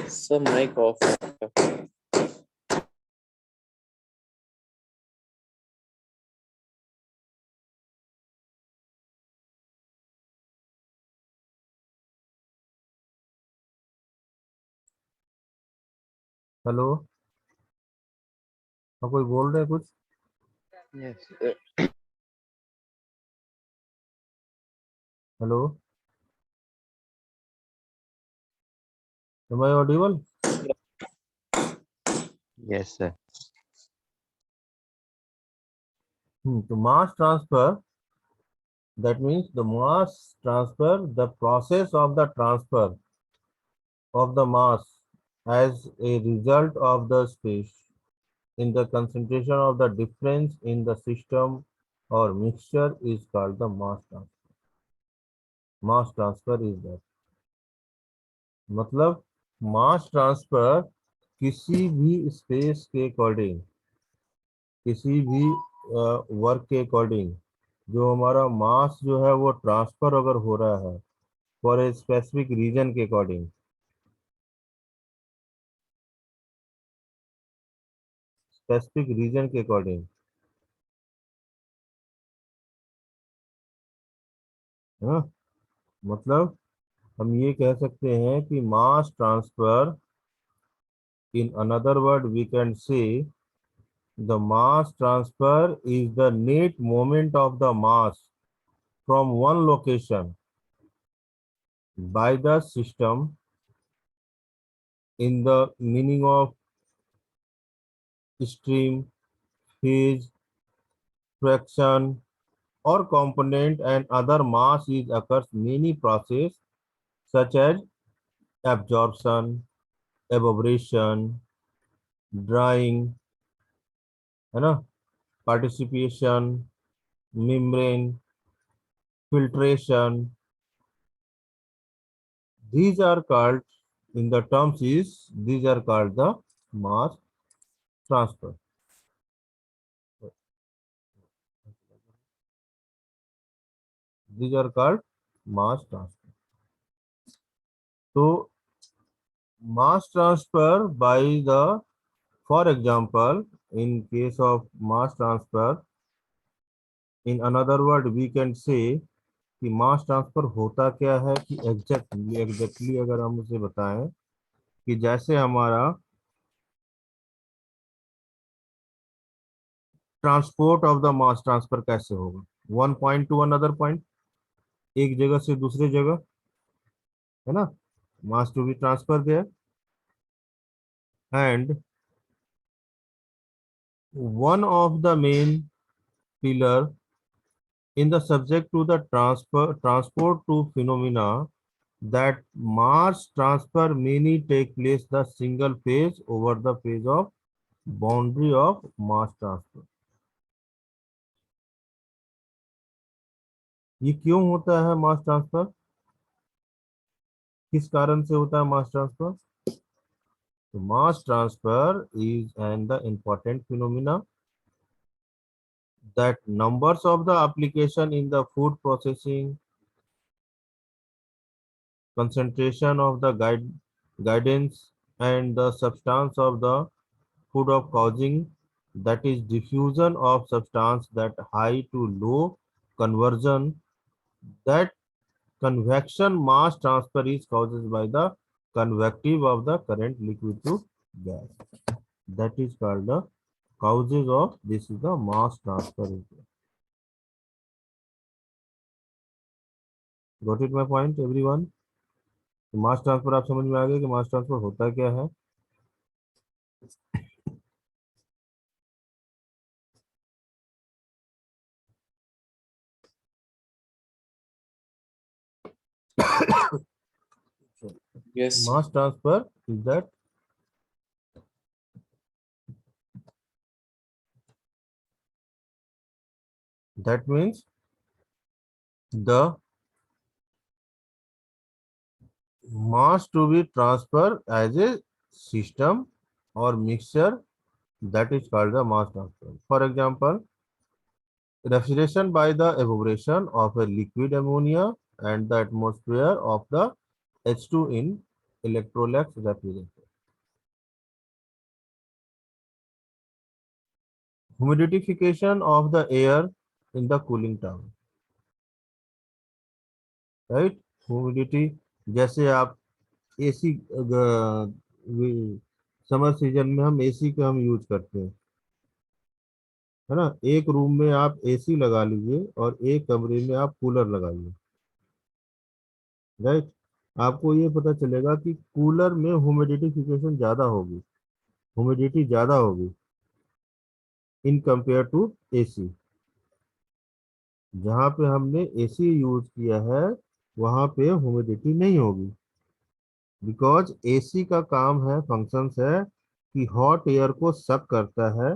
Some mic off. Hello, हाँ कोई बोल रहे हैं कुछ? Yes. Hello, am I audible? Yes, sir. तो mass transfer, that means the mass transfer, the process of the transfer of the mass as a result of the space in the concentration of the difference in the system or mixture is called the mass transfer. Mass transfer is that. मतलब mass transfer किसी भी space के according, किसी भी work के according जो हमारा मास जो है वो ट्रांसफर अगर हो रहा है फॉर ए स्पेसिफिक रीजन के अकॉर्डिंग, स्पेसिफिक रीजन के अकॉर्डिंग, हाँ, मतलब हम ये कह सकते हैं कि mass transfer, in another word we can say the mass transfer is the net moment of the mass from one location by the system in the meaning of stream, phase, fraction, or component and other mass is occurs many process such as absorption, evaporation, drying, है ना, participation, membrane, filtration. These are called in the terms is these are called the mass transfer. These are called mass transfer. So mass transfer by the, for example, in case of mass transfer, in another word we can say कि mass transfer होता क्या है कि exactly अगर हम उसे बताएं कि जैसे हमारा transport of the mass transfer कैसे होगा, one point to another point, एक जगह से दूसरे जगह, है ना, mass to be transfer there and one of the main pillar in the subject to the transport to phenomena that mass transfer many take place the single phase over the phase of boundary of mass transfer. ये क्यों होता है mass transfer, किस कारण से होता है mass transfer? तो मास transfer is and the important phenomena that numbers of the application in the food processing, concentration of the guidance and the substance of the food of causing, that is diffusion of substance that high to low conversion, that convection mass transfer is causes by the convective of the current liquid to gas, that is called the causes of this is the mass transfer. Got it my point everyone? Mass transfer आप समझ में आ गया कि mass transfer होता क्या है? Yes. Mass transfer is that means the mass to be transferred as a system or mixture, that is called the mass transfer. For example, refrigeration by the evaporation of a liquid ammonia and the atmosphere of the H2 in electrolyte refrigeration. humidification of the air in the cooling tower, right. Humidity, जैसे आप AC, summer season में हम AC का हम use करते हैं, है ना। एक रूम में आप एसी लगा लीजिए और एक कमरे में आप कूलर लगाइए, राइट। आपको ये पता चलेगा कि कूलर में ह्यूमिडिफिकेशन ज्यादा होगी, ह्यूमिडिटी ज्यादा होगी इन कंपेयर टू एसी। जहाँ पे हमने एसी यूज किया है वहां पे ह्यूमिडिटी नहीं होगी, बिकॉज एसी का काम है, फंक्शंस है कि हॉट एयर को सक करता है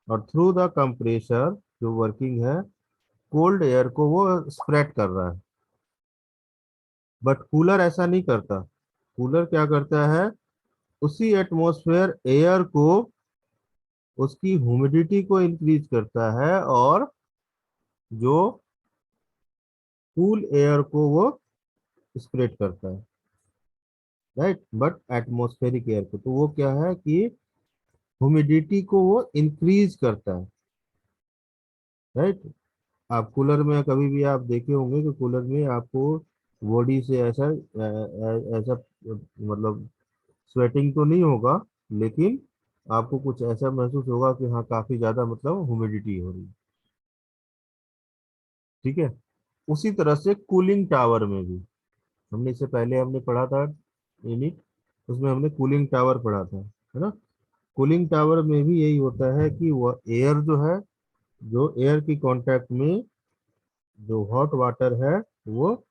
और थ्रू द कंप्रेसर जो वर्किंग है कोल्ड एयर को वो स्प्रेड कर रहा है। बट कूलर ऐसा नहीं करता। कूलर क्या करता है, उसी एटमॉस्फेयर एयर को, उसकी ह्यूमिडिटी को इंक्रीज करता है और जो कूल एयर को वो स्प्रेड करता है, राइट। बट एटमॉस्फेरिक एयर को तो वो क्या है कि ह्यूमिडिटी को वो इंक्रीज करता है, राइट। आप कूलर में कभी भी आप देखे होंगे कि कूलर में आपको बॉडी से ऐसा ऐसा मतलब स्वेटिंग तो नहीं होगा, लेकिन आपको कुछ ऐसा महसूस होगा कि हाँ काफी ज्यादा मतलब ह्यूमिडिटी हो रही है, ठीक है। उसी तरह से कूलिंग टावर में भी, हमने इससे पहले हमने पढ़ा था यूनिट, उसमें हमने कूलिंग टावर पढ़ा था, है ना। कूलिंग टावर में भी यही होता है कि वह एयर जो है, जो एयर की कांटेक्ट में जो हॉट वाटर है वो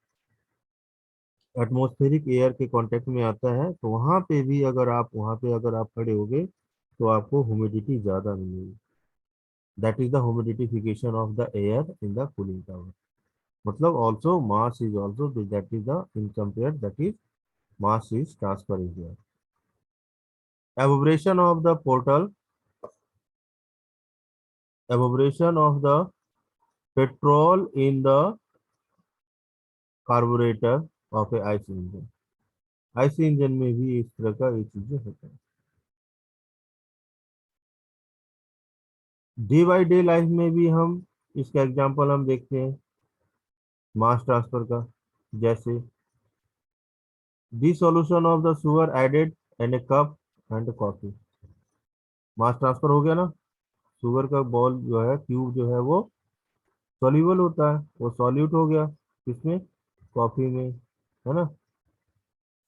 एटमॉस्फेरिक एयर के कांटेक्ट में आता है, तो वहां पे भी अगर आप वहां पे अगर आप खड़े होगे तो आपको ह्यूमिडिटी ज्यादा मिलेगी। That is the humidification of the air in the cooling tower. मतलब also mass is also that is the in compare that is mass is transfer is there. Evaporation of the portal, evaporation of the petrol in the carburetor of a IC engine. IC engine में भी इस तरह का ये चीजें होता है। Day by day life में भी हम इसका एग्जांपल हम देखते हैं मास ट्रांसफर का, जैसे dissolution of the sugar added in a cup and coffee. Mass transfer हो गया ना, शुगर का बॉल जो है, क्यूब जो है वो सॉल्यूबल होता है, वो सॉल्यूट हो गया किसमें, कॉफी में, है ना।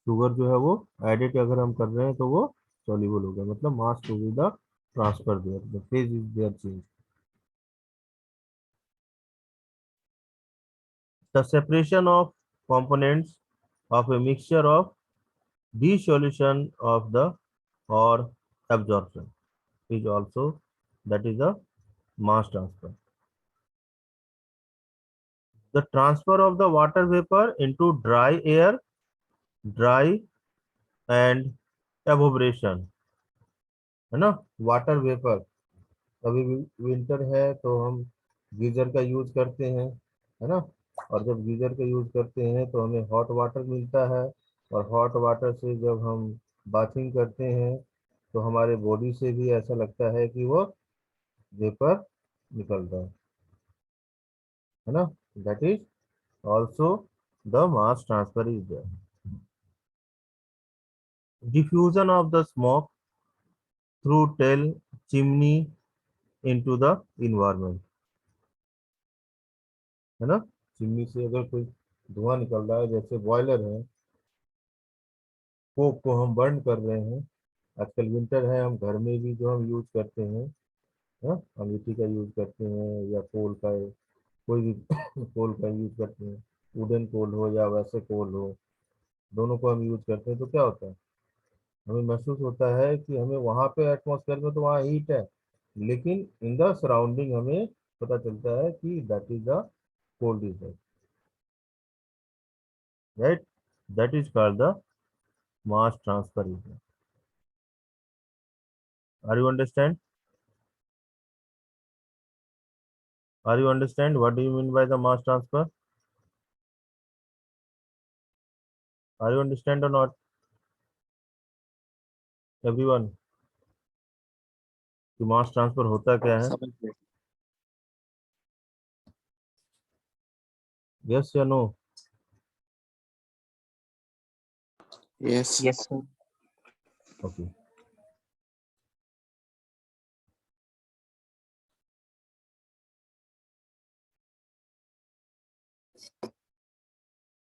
शुगर जो है वो एडिट अगर हम कर रहे हैं तो वो सॉल्यूबल हो गया, मतलब mass to be the transfer there, the phase is there change. The separation of components of a mixture of dissolution of the or absorption is also, that is a mass transfer. The transfer of the water vapor into dry air, dry and evaporation, है ना। Water vapour, अभी winter है तो हम geyser का use करते हैं, है ना। और जब गीजर का यूज करते हैं तो हमें हॉट वाटर मिलता है, और हॉट वाटर से जब हम बाथिंग करते हैं तो हमारे बॉडी से भी ऐसा लगता है कि वो वेपर निकलता है ना। That is also the mass transfer is there. Diffusion of the smoke through tell chimney into the environment, है ना। चिमनी से अगर कोई धुआं निकल रहा है, जैसे बॉयलर है, कोक को हम बर्न कर रहे हैं, आजकल विंटर है, हम घर में भी जो हम यूज करते हैं, हाँ अमेठी का यूज करते हैं या कोल का, कोई भी कोल का यूज करते हैं, वुडन कोल हो या वैसे कोल हो, दोनों को हम यूज करते हैं, तो क्या होता है, हमें महसूस होता है कि हमें वहां पे एटमोसफेयर में तो वहाँ हीट है, लेकिन इन द सराउंडिंग हमें पता चलता है कि that is the cold is, right. That is called the mass transfer is. Are you understand? Are you understand what do you mean by the mass transfer? Are you understand or not, everyone? कि mass transfer होता क्या है? समझ गए। Yes या no? Yes. Yes sir. Okay.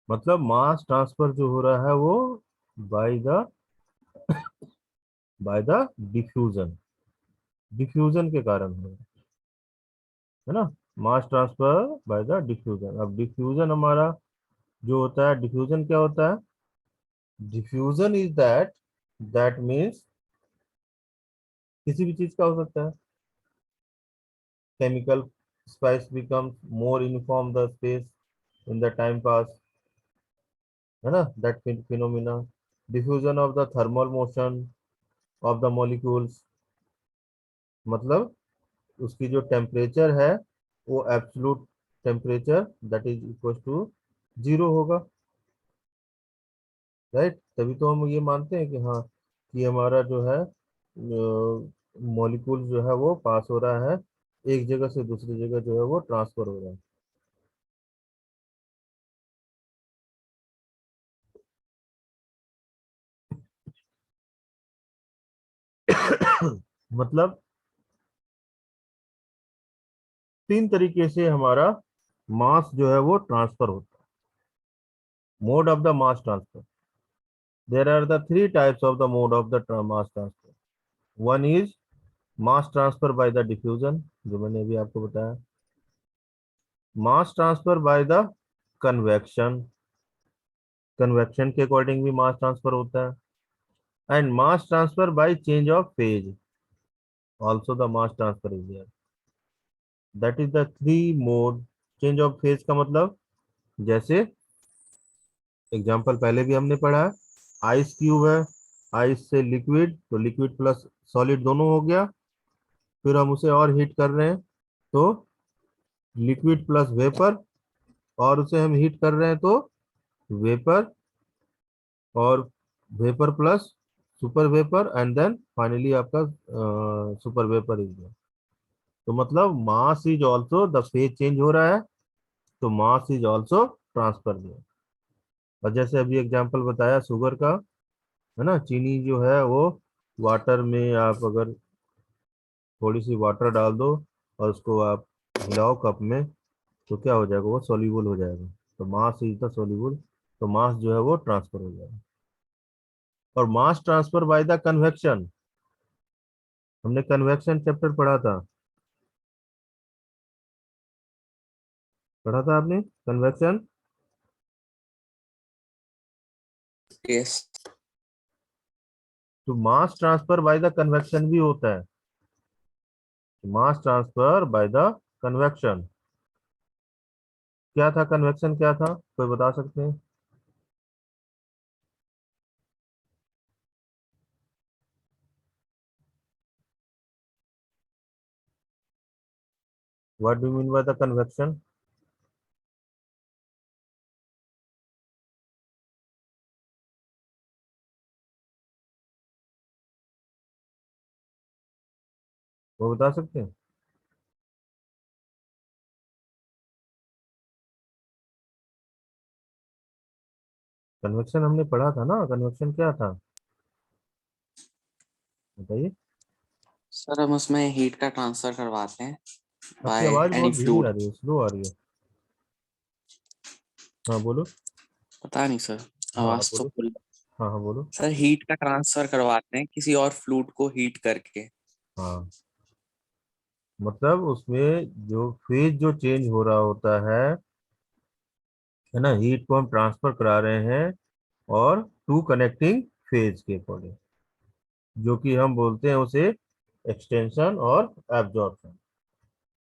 मतलब mass transfer जो हो रहा है वो बाय द डिफ्यूजन, डिफ्यूजन के कारण हो रहा है ना। मास ट्रांसफर बाय द डिफ्यूजन। अब डिफ्यूजन हमारा जो होता है, डिफ्यूजन क्या होता है? डिफ्यूजन इज दैट मीन्स किसी भी चीज का हो सकता है। Chemical spice becomes more uniform the space in the time pass, है ना, that phenomena. Diffusion of the thermal motion of the molecules, मतलब उसकी जो टेम्परेचर है वो absolute temperature that is equal to zero होगा, राइट। तभी तो हम ये मानते हैं कि हाँ, कि हमारा जो है मॉलिक्यूल जो है वो पास हो रहा है, एक जगह से दूसरी जगह जो है वो ट्रांसफर हो रहा है। मतलब तीन तरीके से हमारा मास जो है वो ट्रांसफर होता है। Mode of the mass transfer, there are the three types of the mode of the mass transfer. One is mass transfer by the diffusion, जो मैंने अभी आपको बताया। Mass transfer by the convection, convection के according भी mass transfer होता है। And mass transfer by change of phase, also the mass transfer is there. That is the three mode. Change of phase का मतलब, जैसे एग्जाम्पल पहले भी हमने पढ़ा है, आइस क्यूब है, आइस से लिक्विड, तो लिक्विड प्लस सॉलिड दोनों हो गया, फिर हम उसे और हीट कर रहे हैं तो लिक्विड प्लस वेपर, और उसे हम हीट कर रहे हैं तो वेपर और vapour plus super vapour, and then finally आपका सुपर वेपर इज गया। तो मतलब mass is also the phase change हो रहा है, तो मास इज ऑल्सो ट्रांसफर दिया। और जैसे अभी एग्जांपल बताया शुगर का, है ना, चीनी जो है वो वाटर में आप अगर थोड़ी सी वाटर डाल दो और उसको आप हिलाओ कप में, तो क्या हो जाएगा, वो सॉल्यूबल हो जाएगा। तो मास इज द सॉल्यूबल, तो मास जो है वो ट्रांसफर हो जाएगा। और मास ट्रांसफर बाय द कन्वेक्शन, हमने कन्वेक्शन चैप्टर पढ़ा था, पढ़ा था आपने कन्वेक्शन? यस। तो मास ट्रांसफर बाय द कन्वेक्शन भी होता है। मास ट्रांसफर बाय द कन्वेक्शन, क्या था कन्वेक्शन, क्या था, कोई बता सकते हैं? What do mean by the convection? वो बता सकते हैं? कन्वेक्शन हमने पढ़ा था ना, कन्वेक्शन क्या था, बताइए। सर हम उसमें हीट का ट्रांसफर करवाते हैं आपकी बाय आवाज एनी बहुत धीमी आ फ्लूइड। रही है, स्लो आ रही है। हाँ बोलो। पता नहीं सर, हाँ आवाज तो बोलो। फुल। हाँ हाँ बोलो। सर हीट का ट्रांसफर करवाते हैं किसी और फ्लूइड को हीट करके। हाँ, मतलब उसमें जो फेज जो चेंज हो रहा होता है ना, हीट को हम ट्रांसफर करा रहे हैं, और टू कनेक्टिंग फेज के अकॉर्डिंग, जो कि हम बोलते हैं उसे एक्सटेंशन और एब्जॉर्प्शन,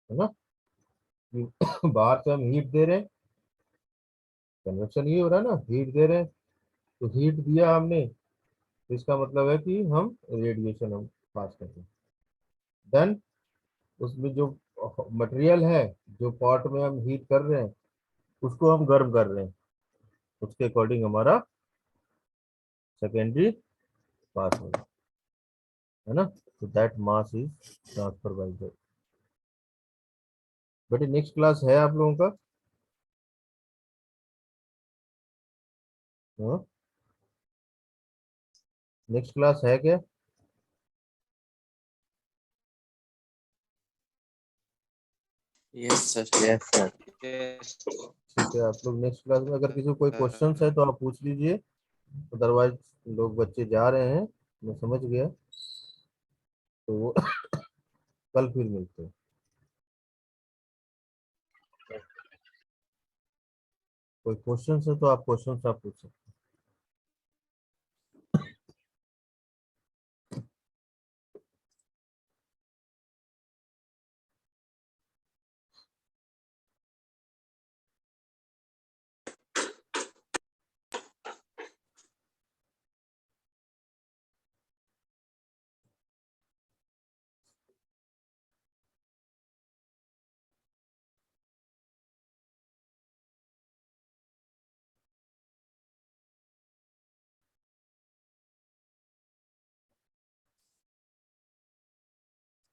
है ना। कि बाहर से हम हीट दे रहे हैं, कन्वेक्शन ये हो रहा है ना, हीट दे रहे हैं, तो हीट दिया हमने, तो इसका मतलब है कि हम रेडिएशन हम पास कर रहे हैं। देन उसमें जो मटेरियल है, जो पॉट में हम हीट कर रहे हैं, उसको हम गर्म कर रहे हैं, उसके अकॉर्डिंग हमारा सेकेंडरी पास होगा। है ना, तो that mass is transfer by the. बेटे नेक्स्ट क्लास है आप लोगों का? नेक्स्ट क्लास है क्या? Yes sir. Yes sir. ठीक है, आप लोग नेक्स्ट क्लास में अगर किसी को कोई क्वेश्चन है तो आप पूछ लीजिए, अदरवाइज लोग बच्चे जा रहे हैं, मैं समझ गया, तो वो कल फिर मिलते हैं। कोई क्वेश्चन है तो आप क्वेश्चन आप पूछ सकते हैं।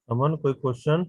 अमन कोई क्वेश्चन?